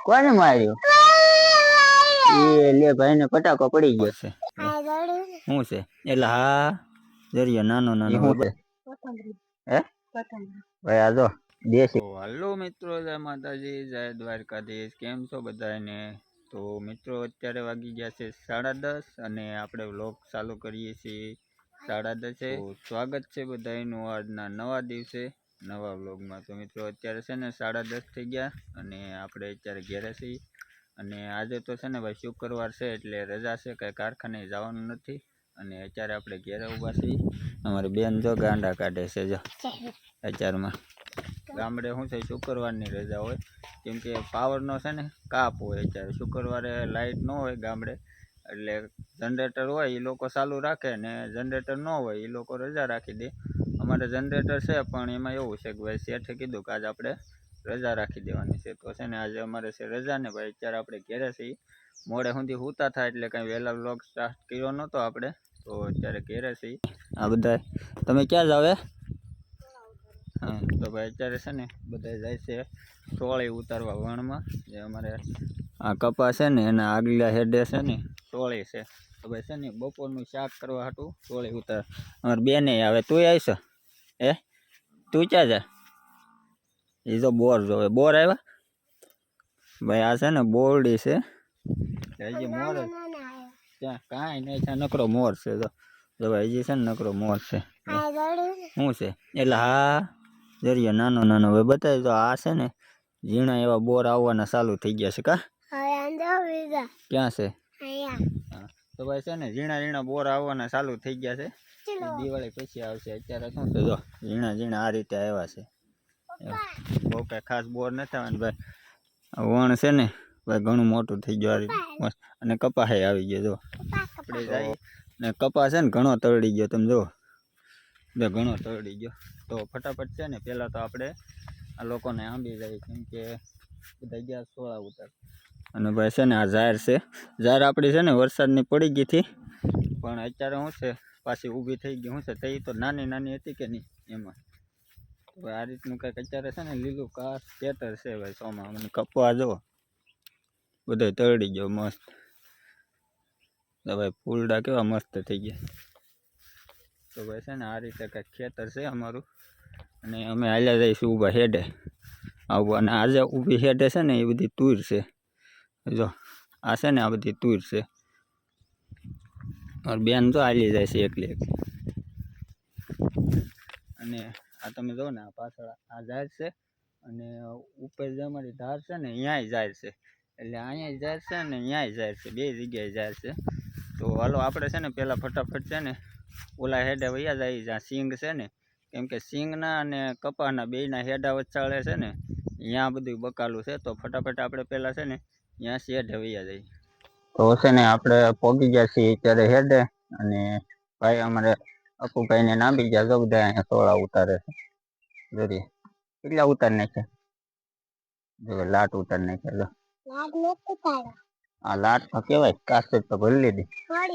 કોને માર્યું? એ લે ભાઈ ને ફટાકો પડી ગયો છે. શું છે? એટલે હા જરિયો નાનો નાનો હે ભાઈ આ જો દેશી. હાલો મિત્રો, જય માતાજી, જય દ્વારકાધીશ. કેમ છો બધાને? તો મિત્રો અત્યારે વાગી ગયા છે 10:30 અને આપણે વ્લોગ ચાલુ કરીએ છીએ 10:30. સ્વાગત છે બધાનું આજના નવા દિવસે નવા વ્લોગમાં. તો મિત્રો અત્યારે છે ને 10:30 થઈ ગયા અને આપણે અત્યારે ઘેરે છીએ. અને આજે તો છે ને ભાઈ શુક્રવાર છે એટલે રજા છે, કંઈ કારખાને જવાનું નથી. અને અત્યારે આપણે ઘેરે ઊભા છીએ. અમારી બેન જો ગાંડા કાઢે છે જો અત્યારમાં. ગામડે શું છે શુક્રવારની રજા હોય, કેમ કે પાવરનો છે ને કાપ હોય. અત્યારે શુક્રવારે લાઇટ ન હોય ગામડે, એટલે જનરેટર હોય એ લોકો ચાલુ રાખે ને જનરેટર ન હોય એ લોકો રજા રાખી દે. અમારે જનરેટર છે પણ એમાં એવું છે કે ભાઈ શેઠે કીધું કે આજે આપણે રજા રાખી દેવાની છે. તો છે ને આજે અમારે છે રજા ને ભાઈ અત્યારે આપણે ઘેરે છીએ. મોડે સુધી સૂતા થાય એટલે કાંઈ વહેલા વ્લોગ સ્ટાર્ટ કર્યો નહોતો આપણે, તો અત્યારે ઘેરે છીએ. આ બધા તમે ક્યાં જાવ? હા તો ભાઈ અત્યારે છે ને બધા જાય છે સોળી ઉતારવા વણમાં. જે અમારે આ કપા છે ને એના આગલા હેડે છે ને સોળી છે. તો ભાઈ છે ને બપોરનું શાક કરવા હાટું સોળી ઉતાર. અમારે બેને આવે, તું આવીશ? તું ક્યાં જા? એ તો બોર જોવે. બોર આવ્યા ભાઈ? આ છે ને બોરડી છે. હજી મોર ત્યાં કાંઈ નહીં, ત્યાં નકરો મોર છે. તો ભાઈ હજી છે ને નકરો મોર છે. શું છે? એટલે હા જરિયો નાનો નાનો હવે બતાવી. તો આ છે ને ઝીણા એવા બોર આવવાના ચાલુ થઈ ગયા છે. ક્યાં છે? હા તો ભાઈ છે ને ઝીણા ઝીણા બોર આવવાના ચાલુ થઈ ગયા છે. દિવાળી પછી આવશે. અત્યારે શું છે જો ઝીણા ઝીણા આ રીતે આવ્યા છે. બહુ કાંઈ ખાસ બોર નથી આવવાનું ભાઈ. વણ છે ને ભાઈ ઘણું મોટું થઈ ગયું આ રીતે મસ્ત. અને કપાસ આવી ગયો જો આપણે જાય ને. કપાસ છે ને ઘણો તરડી ગયો, તમે જુઓ ઘણો તરડી ગયો. તો ફટાફટ છે ને પહેલાં તો આપણે આ લોકોને આંબી જાય, કેમ કે બધા ગયા સોળા ઉતાર. અને ભાઈ છે ને આ ઝાર છે. ઝાર આપણી છે ને વરસાદની પડી ગઈ હતી પણ અત્યારે શું છે પાછી ઊભી થઈ ગઈ. શું છે થઈ તો નાની નાની હતી કે નહીં એમાં. આ રીતનું કંઈક અત્યારે છે ને લીલું કાસ ખેતર છે ભાઈ સોમાં. અને કપવા જો બધો તરડી ગયો મસ્ત. તો ભાઈ ફૂલડા કેવા મસ્ત થઈ ગયા. તો ભાઈ છે ને આ રીતે કંઈક ખેતર છે અમારું. અને અમે હાલ્યા જઈશું ઊભા હેડે આવું. અને આજે ઊભી હેડે છે ને એ બધી તૂર છે જો. આ છે ને આ બધી તૂર છે. મારી બેન તો હાલી જાય છે એકલી એકલી. અને આ તમે જો ને આ પાછળ આ ઝાડ છે અને ઉપર જે અમારી ધાર છે ને ત્યાંય ઝાડ છે. એટલે અહીંયા ઝાડ છે ને ત્યાંય ઝાડ છે, બે જગ્યાએ ઝાડ છે. તો હાલો આપણે છે ને પહેલાં ફટાફટ છે ને ઓલા હેડે વયા જાય જ્યાં સિંગ છે ને, કેમ કે સિંગના અને કપાના બેયના હેડા વચાળે છે ને ત્યાં બધું બકાલું છે. તો ફટાફટ આપણે પહેલાં છે ને ત્યાં શેઢે વયા જાય. તો છે ને આપણે પહોંચી ગયા છીએ અત્યારે હેડે. અને ભાઈ અમારે અપુભાઈને નાંબી ગયા તો બધા અહીંયા સોળા ઉતારે છે. જોઈએ કેટલા ઉતાર નાખ્યા, લાટ ઉતાર નાખ્યા. આ લાટ તો કેવાય, કાસ્કેટ તો ભરી લીધી.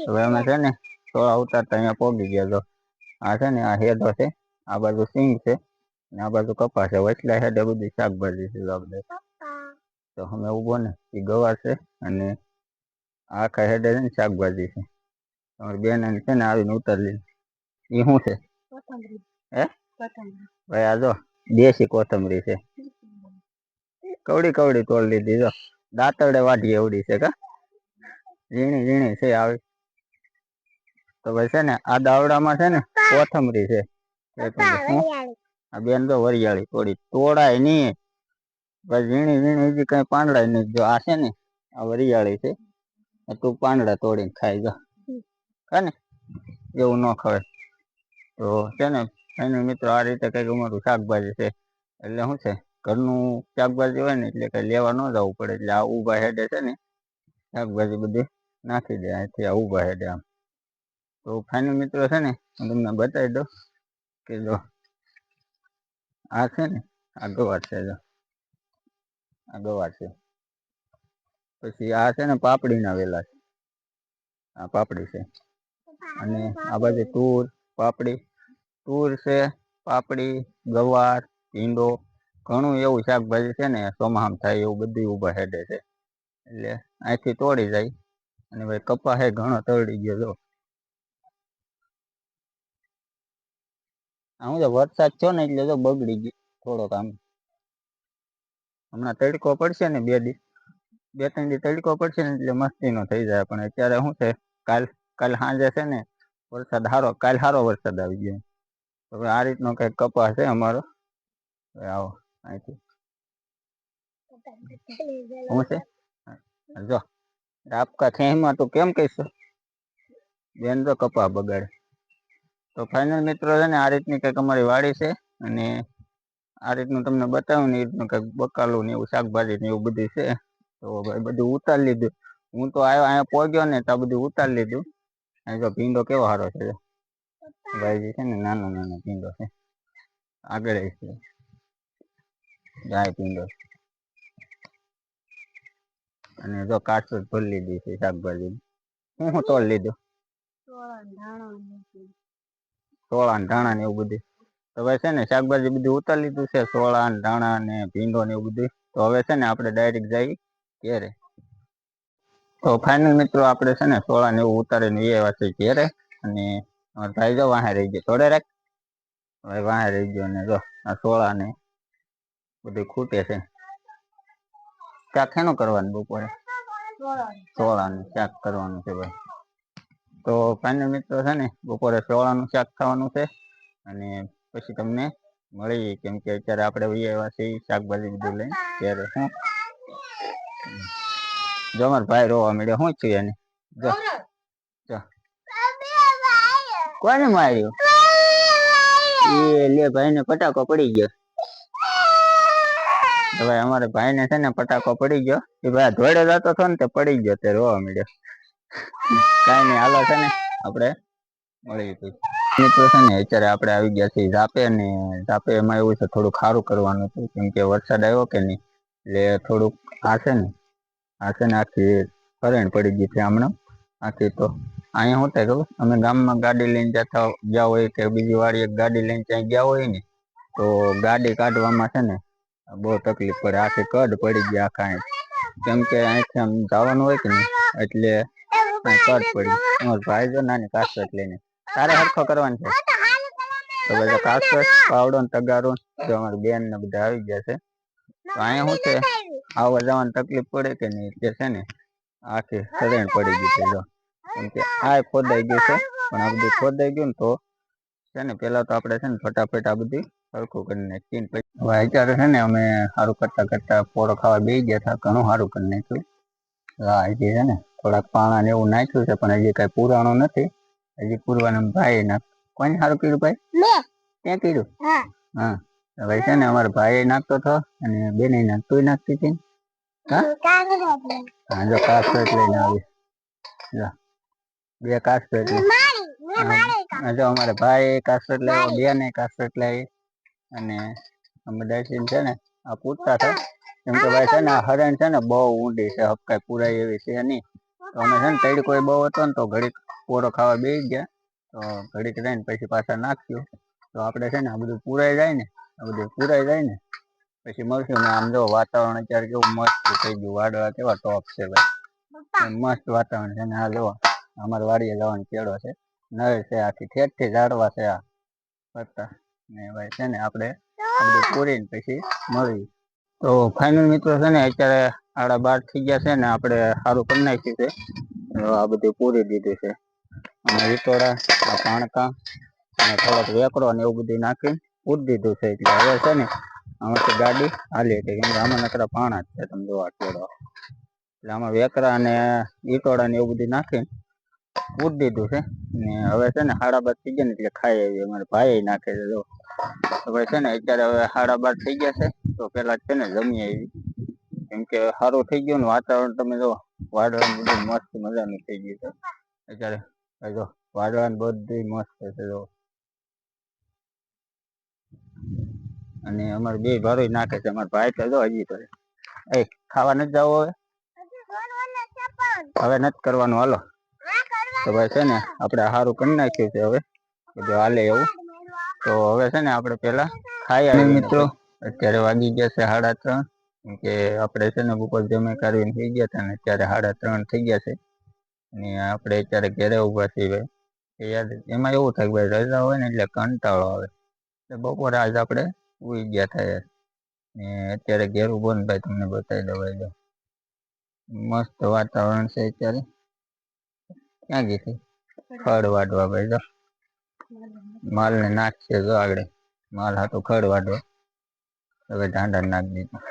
હવે અમે છે ને સોળા ઉતારતા અહીંયા પહોંચી ગયા. તો આ છે ને આ હેડો છે, આ બાજુ સિંગ છે ને આ બાજુ કપા છે. વચલા હેડે બધી શાકભાજી છે આપણે. તો અમે ઉભો ને એ ગવાર છે અને આખા હેડે છે ને શાકભાજી છે. તમારી બેન છે ને આવીને ઉતારી લીધી. એ શું છે? હે ભાઈ આ જો દેશી કોથમરી છે. કવડી કવડી તોડ લીધી જો. દાંતરડે વાઢી એવડી છે કા, ઝીણી ઝીણી છે આવી. તો ભાઈ છે ને આ દાવડામાં છે ને કોથમરી છે. આ બેન તો વરિયાળી થોડી તોડાય નહીં ભાઈ, ઝીણી ઝીણી હજી કઈ પાંદડાય નહીં. જો આ છે ને આ વરિયાળી છે, તું પાંદડા તોડીને ખાઈ જો હે ને, એવું ન ખવાય. તો છે ને એનું મિત્રો આ રીતે કંઈક અમારું શાકભાજી છે. એટલે શું છે ઘરનું શાકભાજી હોય ને એટલે કઈ લેવા ન જવું પડે. એટલે આ ઊભા હેડે છે ને શાકભાજી બધી નાખી દે અહીંથી આ ઊભા હેડે આમ. તો ફાઇનલ મિત્રો છે ને હું તમને બતાવી દઉં કે જો આ છે ને આ ગવાર છે. જો આ ગવાર છે. પછી આ છે ને પાપડીના વેલા છે. આ પાપડી છે. અને આ બાજુ તુર પાપડી, તુર છે, પાપડી, ગવાર, ભીંડો, ઘણું એવું શાકભાજી છે ને ચોમાહામ થાય એવું બધું ઊભા હેડે છે, એટલે અહીંથી તોડી જાય. અને ભાઈ કપા હે ઘણો તળી ગયો જો. હું તો વરસાદ છો ને એટલે તો બગડી ગયું થોડોક આમ. હમણાં તડકો પડશે ને બે ત્રણ દી તડકો પડશે ને એટલે મસ્તી નો થઈ જાય. પણ અત્યારે શું છે, કાલ સાંજે છે ને વરસાદ કાલ સારો વરસાદ આવી ગયો. હવે આ રીતનો કઈક કપા છે અમારો. આવો અહીંથી હું છે જો આપકા ખેમાં તો કેમ કહીશ બેન તો કપા બગાડે. તો ફાઈનલ મિત્રો છે ને આ રીતની કઈક અમારી વાડી છે, અને આ રીતનું તમને બતાવું ને એ રીતનું કઈક બકાલું ને એવું શાકભાજી ને એવું બધું છે. તો ભાઈ બધું ઉતારી લીધું. હું તો આવ્યો અહીંયા પહોંચ્યો ને તો બધું ઉતારી લીધું. અહીં તો ભીંડો કેવો સારો છે ભાઈ, જે છે ને નાનો નાનો ભીંડો છે આગળ છે જાય ભીંડો. અને જો કાચું ભરી લીધી છે શાકભાજી. હું તોડ લીધું સોળા ધાણા ને એવું બધું. તો હવે છે ને શાકભાજી બધું ઉતારી લીધું છે, સોળા ધાણા ને ભીંડો ને એવું બધું. તો હવે છે ને આપણે ડાયરેક્ટ જઈ ઘેરે. તો ફાઈનલ મિત્રો આપણે છે ને સોળા ને એવું ઉતારીને એ વાત ઘેરે. અને ભાઈ જો વાહે રહી ગયો થોડે રાખ હવે વાહે રહી ગયો. ને જો આ સોળા ને બધું ખૂટે છે. શાક શેનું કરવાનું બપોરે? સોળાનું શાક કરવાનું છે ભાઈ. તો ફાઈનલ મિત્રો છે ને બપોરે સોળાનું શાક ખાવાનું છે. અને પછી તમને મળી, કેમ કે અત્યારે આપણે એવા શાકભાજી બધું લઈને ત્યારે શું જો માર ભાઈ રોવા મળ્યો. શું થયું એને? જો કોને માર્યું? એ ભાઈ ને પટાકો પડી ગયો. હવે અમારે ભાઈ ને છે ને પટાકો પડી ગયો. એ ભાઈ ધોડે જતો હતો ને તે પડી ગયો, તે રોવા મળ્યો. કઈ નઈ હાલો છે ને આપણે મળી મિત્રો છે ને અત્યારે આપણે આવી ગયા છીએ ઝાપે. ને ઝાપે એમાં એવું છે થોડું ખારું કરવાનું હતું, કેમ કે વરસાદ આવ્યો કે નહીં એટલે થોડુંક આ છે ને આખી કરેણ પડી ગઈ છે હમણાં આખી. તો અહીંયા શું થાય ખબર, અમે ગામમાં ગાડી લઈને ગયા હોય કે બીજી વાળી એક ગાડી લઈને ત્યાં ગયા હોય ને, તો ગાડી કાઢવામાં છે ને બહુ તકલીફ પડે. આખી કડ પડી ગયા આખા. કેમ કે અહીંથી આમ જવાનું હોય કે નહીં એટલે કડ પડી. ભાઈ જો નાની કાસકટ લઈને તારે હરખો કરવાનું છે. તો બધા કાસકટ પાવડો ને તગારો અમારી બેન ને બધા આવી ગયા છે. તો અહીંયા શું છે આવવા જવાની તકલીફ પડે કે નહીં એટલે છે ને આખી સરેણ પડી ગઈ છે. જો કેમ કે આ ખોદાઈ ગયું છે, પણ આ બધું ખોદાઈ ગયું ને તો છે ને પેલા તો આપણે છે ને ફટાફટ આ બધી સરખું કરી નાખીએ. હવે અત્યારે છે ને અમે સારું કરતા કરતા પોરો ખાવા બેસી ગયા હતા. ઘણું સારું કરી નાખ્યું. હા હજી છે ને થોડાક પાણા ને એવું નાખ્યું છે, પણ હજી કઈ પુરાણું નથી. હજી પૂરવાનું ભાઈ નાખ. કોને સારું કર્યું ભાઈ? ક્યાં કર્યું? હા હવે છે ને અમારો ભાઈ નાખતો હતો અને બેન નાખતું નાખતી હતી. હા જો કાસકટ લઈને આવી. બે કાસકટ જો અમારે ભાઈ કાસકટ લાવ્યો, બેન કાસકટ લાવી. અને અમે દાઈસીને છે ને આ પૂછતા હતા, કેમ કે ભાઈ છે ને આ હરણ છે ને બહુ ઊંડી છે, હપકાઈ પુરાય એવી છે નહીં. તો અમે છે ને તૈડી કોઈ બહુ હતો ને તો ઘડીક પોરો ખાવા બેસી ગયા. તો ઘડીક રહીને પછી પાછા નાખ્યું. તો આપણે છે ને આ બધું પુરાઈ જાય ને પછી મળશું ને. આમ જો વાતાવરણ અત્યારે કેવું મસ્ત થઈ ગયું. વાદળા કેવા ટોપ છે ભાઈ, મસ્ત વાતાવરણ છે. ને આ જો અમારે વાડીએ જવાનો કેળો છે, નળ છે, આખી ઠેઠથી ઝાડવા છે આ કરતા. ને ભાઈ છે ને આપણે બધું પૂરીને પછી મળી. તો ફાઇનલ મિત્રો છે ને અત્યારે 12:30 થઈ ગયા છે ને આપણે સારું કરી નાખ્યું છે. આ બધું પૂરી દીધું છે. વિટોળા, પાણકા અને થોડોક વેકરો ને એવું બધું નાખી પૂરી દીધું છે. એટલે હવે છે ને આમાંથી ગાડી હાલી હતી, કેમ કે આમાં નકરા પાણા જ છે. તમે જોવા કેળો એટલે આમાં વેકરા અને ઈટોળા ને એવું બધું નાખી પૂરી દીધું છે. ને હવે છે ને 12:30 થઈ ગયા ને એટલે ખાઈ આવી. અમારે ભાઈ નાખે છે જો. તો ભાઈ છે ને અત્યારે હવે 12:30 થઈ ગયા છે. તો પેલા છે ને જમી આવી, કેમ કે સારું થઈ ગયું ને વાતાવરણ. તમે જો વાદળા બધું મસ્ત મજાનું થઈ ગયું છે અત્યારે. જો વાદળા બધું મસ્ત છે જો. અને અમારે બે ભારો નાખે છે. અમારે ભાઈ તો જો હજી કરે. ખાવા નથી જવું હવે નથી કરવાનું હાલો. તો ભાઈ છે ને આપણે સારું કરી નાખ્યું છે હવે બધું હાલે એવું. તો હવે છે ને આપણે પેલા ખાઈ આવીએ મિત્રો. અત્યારે વાગી ગયા છે 3:30, કેમ કે આપણે છે ને બપોર જમે કાઢીને થઈ ગયા હતા ને અત્યારે 3:30 થઈ ગયા છે. અને આપણે અત્યારે ઘેરે ઉભા છીએ ભાઈ. યાર એમાં એવું થાય ભાઈ, રજા હોય ને એટલે કંટાળો આવે. બપોરે આજ આપણે ઉઈ ગયા થાય ને અત્યારે ઘેર ઉભો ને ભાઈ તમને બતાવી દઉં ભાઈ. મસ્ત વાતાવરણ છે અત્યારે. ક્યાં ગઈ છે ખડ વાટવા ભાઈ? જો માલ ને નાખશે, જો આગળ માલ હાટું ખડ વાટવા. હવે ઢાંડા નાખી દીધું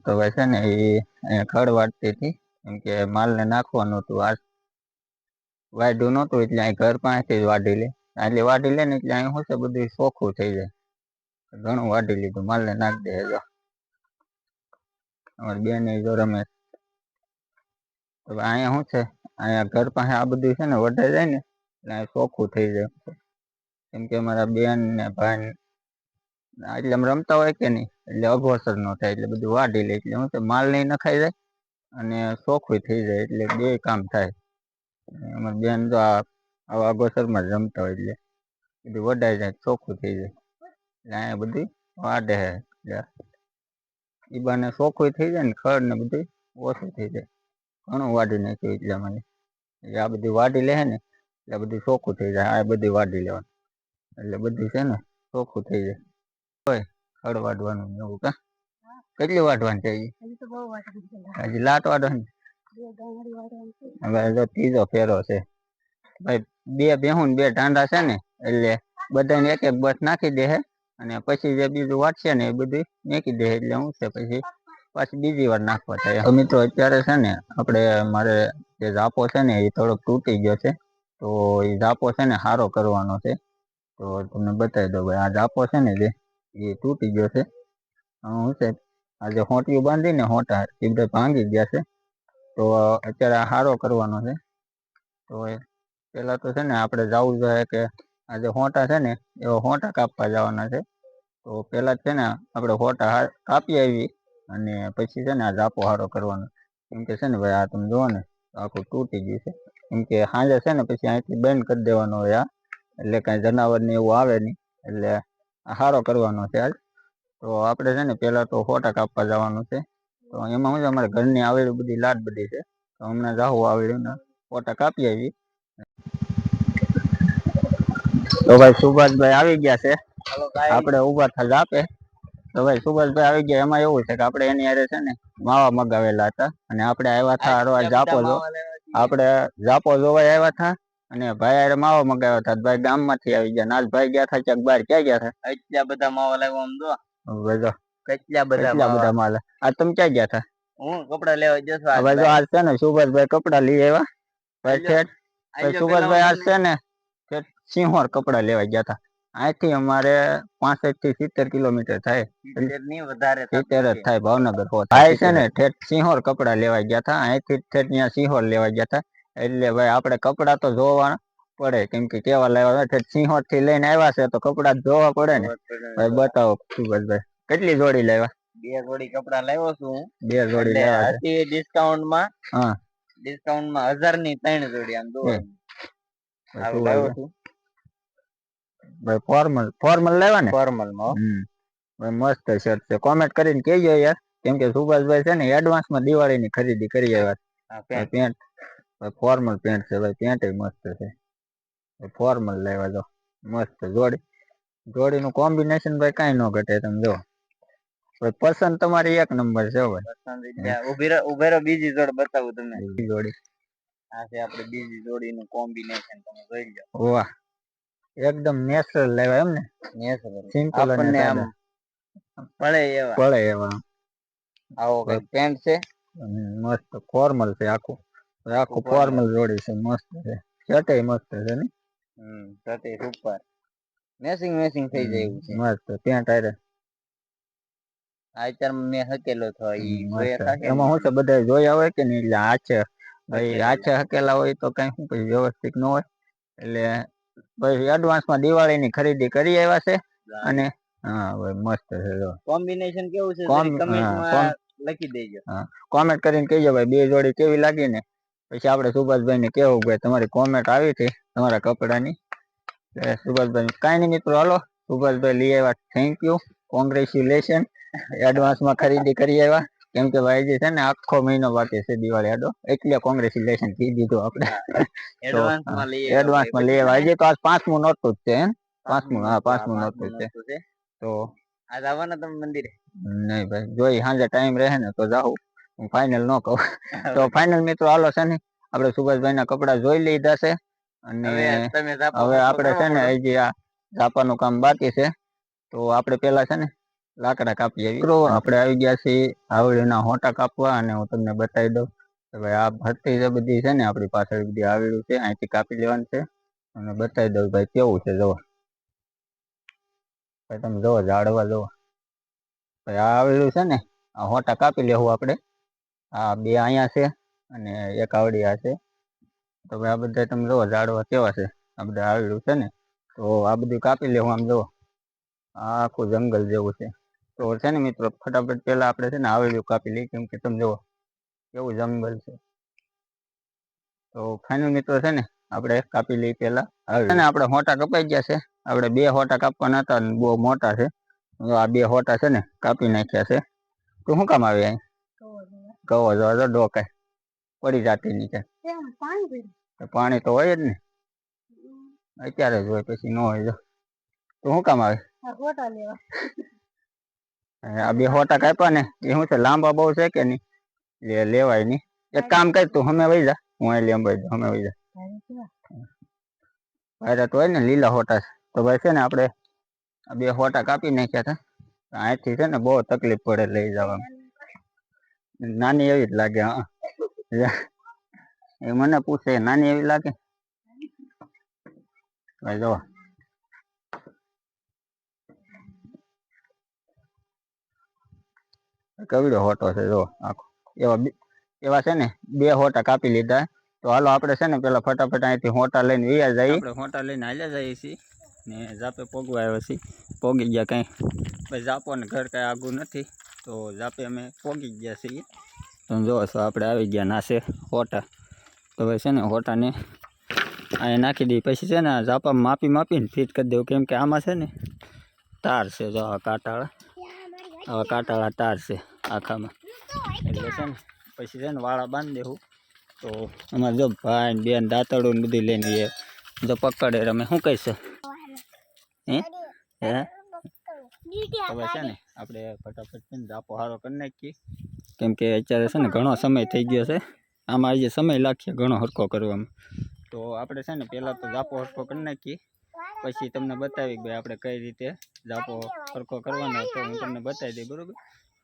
તો ભાઈ છે ને એ ખડ વાટતી હતી, કેમ કે માલ ને નાખવાનું હતું. આ વાઢ્યું નહોતું એટલે અહીં ઘર પાસેથી જ વાઢી લે. એટલે વાઢી લે ને એટલે અહીં શું છે બધું ચોખ્ખું થઈ જાય. ઘણું વાઢી લીધું, માલ ને નાખી દે. જો અમારી બેન જો રમે. અહીંયા શું છે, અહીંયા ઘર પાસે આ બધું છે ને વઢાઈ જાય ને એટલે અહીં ચોખ્ખું થઈ જાય. કેમ કે અમારા બેન ને ભાઈ એટલે આમ રમતા હોય કે નહીં, એટલે અઘોસર ન થાય, એટલે બધું વાઢી લે. એટલે શું છે, માલ નહીં નખાઈ જાય અને ચોખ્ખું થઈ જાય, એટલે બે કામ થાય. અમારી બેન તો આવા અઘોસરમાં જ રમતા હોય, એટલે બધું વઢાઈ જાય, ચોખ્ખું થઈ જાય. એટલે અહીંયા બધું વાઢે છે. એ બાને ચોખ્ખું થઈ જાય ને ખડ ને બધું ઓછું થઈ જાય. ઘણું વાઢી નાખ્યું એટલા મને. એટલે આ બધું વાઢી લે ને એટલે બધું ચોખ્ખું થઈ જાય. આ બધું વાઢી લેવાનું એટલે બધું છે ને ચોખ્ખું થઈ જાય. હોય ખડ વાઢવાનું એવું કા? કેટલી વાઢવાની છે? હજી લાટ વાઢવાની. હવે જો ત્રીજો ફેરો છે ભાઈ. 2 ભેહું 2 ટાંડા છે ને એટલે બધાને એક એક બસ નાખી દે. અને પછી જે બીજું વાટશે ને એ બધું મેકી દે. એટલે શું છે પાછી બીજી વાર નાખવા થાય. તો મિત્રો અત્યારે છે ને આપણે મારે જે ઝાપો છે ને એ થોડોક તૂટી ગયો છે, તો એ ઝાપો છે ને સારો કરવાનો છે. તો તમને બતાવી દો ભાઈ. આ ઝાપો છે ને જે એ તૂટી ગયો છે. શું છે, આ જે હોટિયું બાંધીને હોટા એ બધા ભાંગી ગયા છે. તો અત્યારે આ સારો કરવાનો છે. તો પેલા તો છે ને આપણે જવું જોઈએ કે આ જે હોટા છે ને એવા હોટા કાપવા જવાના છે. તો પેલા છે ને આપણે હોટા કાપી આવી અને પછી છે ને આ ઝાપો સારો કરવાનો. કેમ કે છે ને ભાઈ આ તમે જુઓ ને આખું તૂટી ગયું છે. કેમ કે સાંજે છે ને પછી અહીંથી બંધ કરી દેવાનો હોય આ, એટલે કાંઈ જનાવર ને એવું આવે નહીં. એટલે આ સારો કરવાનો છે આજ. તો આપણે છે ને પેલા તો હોટા કાપવા જવાનું છે. તો એમાં શું છે, અમારે ઘરની આવેલી બધી લાટ બધી છે. તો હમણાં જાવું આવેલું ને હોટા કાપી આવી. તો ભાઈ સુભાષભાઈ આવી ગયા છે. આપણે ઉભા થા આપે. તો ભાઈ સુભાષભાઈ આવી ગયા. એમાં એવું છે કે આપણે એની હારે છે ને માવા મગાવેલા હતા અને આપણે આવ્યા હતા ઝાપો જો આપણે ઝાપો જોવાય આવ્યા હતા. અને ભાઈ હારે માવા મગાવ્યા હતા. ભાઈ ગામમાંથી આવી ગયા. નાજ ભાઈ ગયા હતા ક્યાંક બહાર. ક્યાં ગયા હતા? એટલા બધા માવા લાવ્યો આમ જો કેટલા બધા માલ. આ તમે ક્યાં ગયા હતા? હું કપડા લેવા ગયો છું. ભાઈ જો આજ છે ને સુભાષભાઈ કપડા લઈ આવ્યા. ભાઈ સુભાષભાઈ આજ છે ને સિંહોર કપડા લેવા ગયા હતા. અહીંથી અમારે 65 થી 70 કિલોમીટર થાય. 70 જ થાય ભાવનગર. ભાઈ છે ને ઠેઠ સિંહોર કપડા લેવા ગયા હતા. અહીંથી ઠેઠ ત્યાં સિંહોર લેવા ગયા હતા. એટલે ભાઈ આપણે કપડા તો જોવા પડે, કેમ કે કેવા લેવા ઠેઠ સિંહોર થી લઈને આવ્યા છે તો કપડા જોવા પડે ને. ભાઈ બતાવો સુભાષભાઈ કેટલી જોડી લાવ્યા? 2 જોડી કપડા લાવ્યો છું. 2 જોડી લાવ્યા હતી ડિસ્કાઉન્ટ માં. હા, ડિસ્કાઉન્ટ માં 1000 ની 3 જોડી આમ દો લાવ્યો છું. ભાઈ ફોર્મલ લેવા ને? ફોર્મલ માં ભાઈ મસ્ત શર્ટ છે. કોમેન્ટ કરીને કહેજો યાર, કેમ કે સુભાષભાઈ છે ને એડવાન્સ માં દિવાળી ની ખરીદી કરી આવ્યા. પેન્ટ ફોર્મલ પેન્ટ છે ભાઈ. પેન્ટ મસ્ત છે. ફોર્મલ લેવા જો મસ્ત જોડીનું કોમ્બિનેશન ભાઈ કાંઈ ન ઘટે. તમે જો પસંદ તમારી એક નંબર છે ભાઈ. ઉભેરો બીજી જોડ બતાવું તમને. જોડી આ છે આપણે બીજી જોડીનું કોમ્બિનેશન. તમે જોઈ લો. વાહ, એકદમ નેચરલ લેવા એમ ને? નેચરલ સિમ્પલ અને આમ પડે એવા આવો કઈ પેન્ટ છે. મસ્ત ફોર્મલ છે. આખું ફોર્મલ જોડી છે. મસ્ત છે. શર્ટ મસ્ત છે ને? શર્ટ સુપર મેચિંગ થઈ જાય એવું છે. મસ્ત પેન્ટ આરે આચર મેં હકેલો થો એમાં શું છે બધા જોયા હોય કે નહીં, એટલે આછે હકેલા હોય તો કઈ શું પછી વ્યવસ્થિત ન હોય. એટલે ભાઈ એડવાન્સ માં દિવાળી ની ખરીદી કરી આવ્યા છે. અને હા ભાઈ મસ્ત છે. કોમ્બિનેશન કેવું છે કમેન્ટમાં લખી દેજો. હા, કોમેન્ટ કરીને કહેજો ભાઈ 2 જોડી કેવી લાગી ને. પછી આપણે સુભાષભાઈ ને કેવું ભાઈ તમારી કોમેન્ટ આવી હતી તમારા કપડાની. સુભાષભાઈ કાંઈ નહીં મિત્રો, હાલો સુભાષભાઈ લઈ આવ્યા, થેન્ક યુ, કોંગ્રેચ્યુલેશન, એડવાન્સમાં ખરીદી કરી આવ્યા. કેમ કે ભાઈ જે છે ને આખો મહિનો બાકી છે દિવાળી આડો, એટલે કોંગ્રેચ્યુલેશન કહી દીધું આપણે. એડવાન્સમાં લઈ આવ્યા. હજી તો આજ 5મું નોરતું જ છે, પાંચમું નોરતું છે. તો આજ આવવાના તમે મંદિરે? નહીં ભાઈ, જોઈ સાંજે ટાઈમ રહે ને તો જાઉં, હું ફાઇનલ ન કહું. તો ફાઇનલ મિત્રો હાલો છે ને આપણે સુભાષભાઈ ના કપડા જોઈ લીધા છે, અને હવે આપણે છે ને હજી આ ઝાપાનું કામ બાકી છે. તો આપણે પેલા છે ને લાકડા કાપી આવી. આપણે આવી ગયા છીએ આવળીના હોટા કાપવા, અને હું તમને બતાવી દઉં કે ભાઈ આ ભરતી જે બધી છે ને આપણી પાછળ બધી આવેલું છે, અહીંથી કાપી લેવાનું છે, અને બતાવી દઉં ભાઈ કેવું છે. જોવો ભાઈ, તમે જોવો ઝાડવા જોવો ભાઈ, આ આવેલું છે ને આ હોટા કાપી લેવું આપણે. આ બે અહીંયા છે અને એક આવડી આ છે. તો ભાઈ આ બધા તમે જોવો ઝાડવા કેવા છે, આ બધા આવેલું છે ને, તો આ બધું કાપી લેવું. આમ જોવો આ આખું જંગલ જેવું છે. તો છે ને મિત્રો ફટાફટ પેલા આપણે છે ને આવેલું કાપી લઈએ, કેમ કે તમે જોવો કેવું જંગલ છે. તો ફાઇનલ મિત્રો છે ને આપણે કાપી લઈએ પેલા. હવે ને આપણે હોટા કપાઈ ગયા છે. આપણે 2 હોટા કાપવાના હતા, બહુ મોટા છે. આ 2 હોટા છે ને કાપી નાખ્યા છે. તો શું કામ આવે અહીં? કહો જો ડોકાય પડી જાતી નીચે. પાણી તો હોય જ ને, અત્યારે જ હોય, પછી ન હોય. જો તો શું કામ આવે? આ 2 હોટા કાપ્યા ને એ શું છે, લાંબા બહુ છે કે નહીં, લેવાય નહીં. એક કામ કર, તું અમે વહી જા, હું અહીં લેમ્બાઈ દઉં, અમે વહી જા. ભાઈ તો હોય ને લીલા હોટા. તો ભાઈ છે ને આપણે આ 2 હોટા કાપી નાખ્યા હતા. અહીંથી છે ને બહુ તકલીફ પડે લઈ જવામાં. નાની એવી જ લાગે. હા, એ મને પૂછે નાની એવી લાગે ભાઈ. જો કવડો હોટો છે, જો આખો એવા છે ને 2 હોટા કાપી લીધા. તો હાલો આપણે છે ને પેલા ફટાફટ અહીંથી હોટા લઈને વયા જઈએ. આપણે હોટા લઈને હાલ્યા જઈએ છીએ ને જાપે પોગવા આવ્યા છીએ. પોગી ગયા કાંઈ ભાઈ, જાપો ને ઘર કાંઈ આગું નથી, તો જાપે અમે પોગી ગયા છીએ. તમે જોવો છો આપણે આવી ગયા નાશે હોટા. તો ભાઈ છે ને હોટાને અહીંયા નાખી દઈએ, પછી છે ને જાપામાં માપીને ફિટ કરી દેવું, કેમ કે આમાં છે ને તાર છે. જો આ કાંટાળા, આવા કાંટાળા તાર છે આખામાં, એટલે છે ને પછી છે ને વાળા બાંધી દેવું. તો અમારે જો ભાઈ બેન દાંતડું બધું લઈને જો પકડે રમે. શું કહીશ? હે હવે છે ને આપણે ફટાફટ છે ને જાપો હારો કરી નાખીએ, કેમ કે અત્યારે છે ને ઘણો સમય થઈ ગયો છે. આમાં આજે સમય લાગશે ઘણો હરખો કરવામાં. તો આપણે છે ને પહેલાં તો જાપો હરખો કરી નાખીએ, પછી તમને બતાવી ભાઈ આપણે કઈ રીતે જાપો હરખો કરવાનો હતો, હું તમને બતાવી દઈ, બરાબર?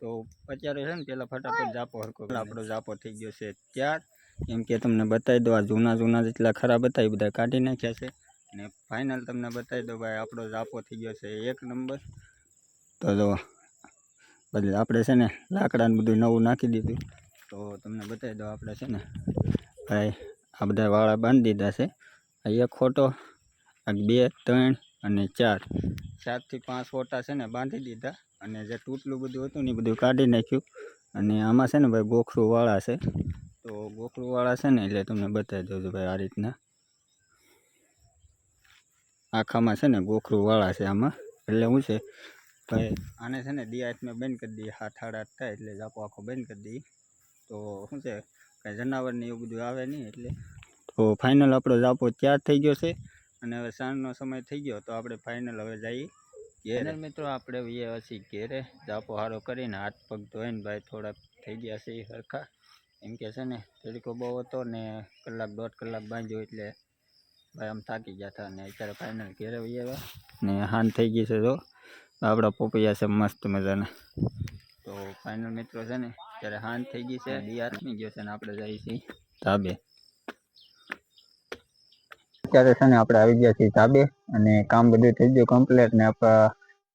તો અત્યારે છે ને પહેલાં ફટાફટ જાપો હરખો, આપણો જાપો થઈ ગયો છે ત્યાર. કેમ કે તમને બતાવી દો આ જૂના જેટલા ખરાબ હતા એ બધા કાઢી નાખ્યા છે, અને ફાઇનલ તમને બતાવી દો ભાઈ આપણો જાપો થઈ ગયો છે 1 નંબર. તો જો બદલે આપણે છે ને લાકડાને બધું નવું નાખી દીધું. તો તમને બતાવી દો આપણે છે ને ભાઈ આ બધા વાળા બાંધી દીધા છે. આ 1 હોટો, આ 2, 3 અને 4, 4 થી 5 હોટા છે ને બાંધી દીધા, અને જે તૂટલું બધું હતું ને એ બધું કાઢી નાખ્યું. અને આમાં છે ને ભાઈ ગોખરું વાળા છે. તો ગોખરું વાળા છે ને એટલે તમને બતાવી દઉં છું ભાઈ, આ રીતના આખામાં છે ને ગોખરું વાળા છે આમાં. એટલે શું છે ભાઈ, આને છે ને દિયાતમાં બંધ કરી દઈએ, 7-8 થાય એટલે જાપો આખો બંધ કરી દઈએ. તો શું છે કાંઈ જનાવર ને એવું બધું આવે નહીં એટલે. તો ફાઇનલ આપણો જાપો તૈયાર થઈ ગયો છે, અને હવે સાંજનો સમય થઈ ગયો. તો આપણે ફાઇનલ હવે જઈએ ઘેરે. મિત્રો આપણે પછી ઘેરે જાપો હારો કરીને હાથ પગ ધોઈને ભાઈ થોડાક થઈ ગયા છે સરખા, એમ કે છે ને તડકો બહુ હતો ને 1-1.5 કલાક બાંધ્યો, એટલે ભાઈ આમ થાકી ગયા હતા. અને અત્યારે ફાઇનલ ઘેરે આવ્યા ને હાન થઈ ગઈ છે. જો આપણા પોપૈયા છે મસ્ત મજાના. તો ફાઇનલ મિત્રો છે ને ત્યારે હાન થઈ ગઈ છે, દિયા થઈ ગયો છે, ને આપણે જઈએ છીએ ધાબે. અત્યારે છે ને આપણે આવી ગયા છીએ ધાબે, અને કામ બધું થઈ ગયું કમ્પ્લીટ, ને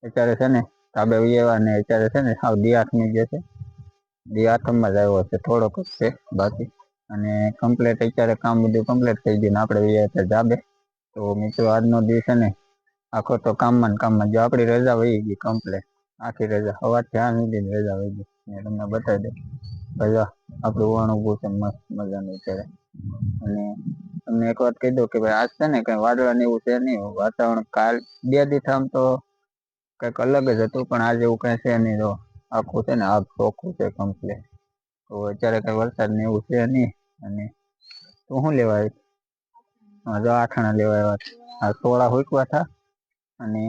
અત્યારે છે ને ધાબે આવ્યા, અને અત્યારે છે ને સાવ દિયા થઈ ગયો છે. દિયાથમમાં જ આવ્યો છે, થોડોક જ છે બાકી, અને કમ્પ્લીટ અત્યારે કામ બધું કમ્પ્લીટ થઈ ગયું ને આપણે આવ્યા હતા ધાબે. તો મિત્રો આજનો દિવસ છે ને આખો તો કામમાં ને કામમાં. જો આપણી રજા વહી ગઈ કમ્પ્લીટ, આખી રજા સવારથી આ સુધીની રજા વહી ગઈ. ને તમને બતાવી દઉં ભાઈ આપણું વણ ઊભું છે મસ્ત મજાનું અત્યારે. અને તમને એક વાત કહી દઉં કે ભાઈ આજ છે ને કઈ વાદળા ને એવું છે નહીં, વાતાવરણ કાલ 2 દિવસ આમ તો કઈક અલગ જ હતું, પણ આજે એવું કઈ છે નહીં. જો આખું છે ને આગ ચોખ્ખું છે કમ્પ્લીટ. તો અત્યારે કઈ વરસાદ ને એવું છે નહીં. અને તું શું લેવા આવ્યો? જો આઠણા લેવા આવ્યા. આ સોળા હુકવા થા અને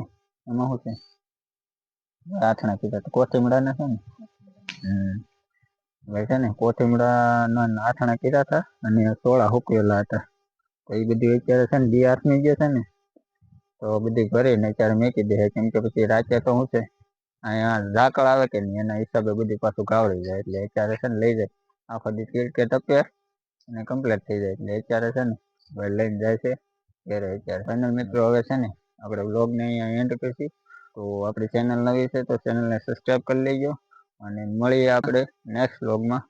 એમાં શું છે આઠણા કીધા કોથમીડા ના છે ને. ભાઈ છે ને કોથમીડા ના આઠણા કીધા હતા અને સોળા હુકવેલા હતા. તો એ બધી અત્યારે છે ને 2 હાથની જે છે ને, તો બધી ભરીને અત્યારે મેકી દે. કેમ કે પછી રાતે તો શું છે અહીંયા ઝાકળ આવે કે નહીં, એના હિસાબે બધી પાછું ગાવડી જાય. એટલે અત્યારે છે ને લઈ જાય આખો દી તીડકે તપે અને કમ્પ્લીટ થઈ જાય. એટલે અત્યારે છે ને ભાઈ લઈને જાય છે ઘરે. અત્યારે ફાઇનલ મિત્રો હવે છે ને આપણે વ્લોગને અહીંયા એન્ડ કરીશું. તો આપણી ચેનલ નવી છે તો ચેનલને સબસ્ક્રાઈબ કરી લેજો અને મળીએ આપણે નેક્સ્ટ વ્લોગમાં.